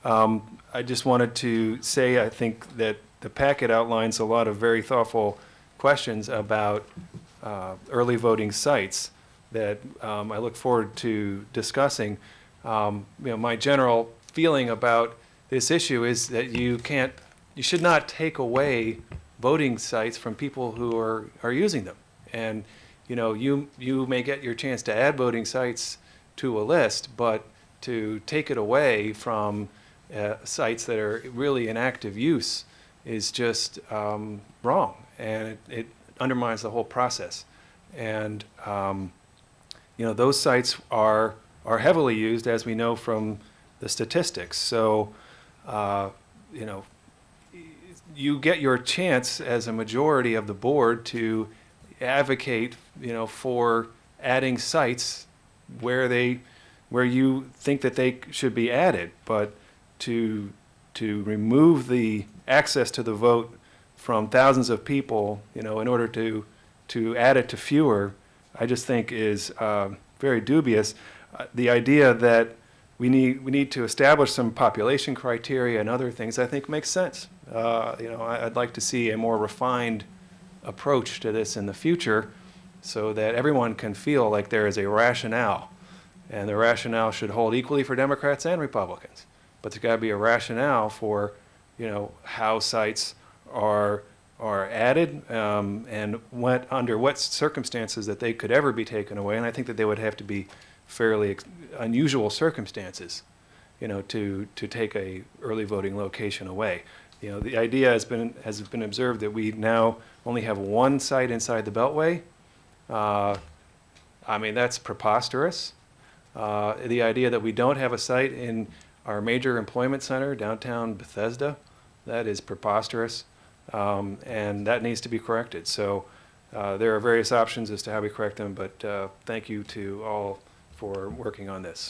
I just wanted to say I think that the packet outlines a lot of very thoughtful questions about early voting sites that I look forward to discussing. My general feeling about this issue is that you should not take away voting sites from people who are using them. And you may get your chance to add voting sites to a list, but to take it away from sites that are really in active use is just wrong, and it undermines the whole process. And those sites are heavily used, as we know from the statistics. So you get your chance as a majority of the board to advocate for adding sites where you think that they should be added, but to remove the access to the vote from thousands of people, in order to add it to fewer, I just think is very dubious. The idea that we need to establish some population criteria and other things, I think makes sense. I'd like to see a more refined approach to this in the future, so that everyone can feel like there is a rationale, and the rationale should hold equally for Democrats and Republicans. But there's got to be a rationale for, how sites are added, and under what circumstances that they could ever be taken away. And I think that they would have to be fairly unusual circumstances, to take a early voting location away. The idea has been observed that we now only have one site inside the Beltway. I mean, that's preposterous. The idea that we don't have a site in our major employment center, downtown Bethesda, that is preposterous, and that needs to be corrected. So there are various options as to how we correct them, but thank you to all for working on this.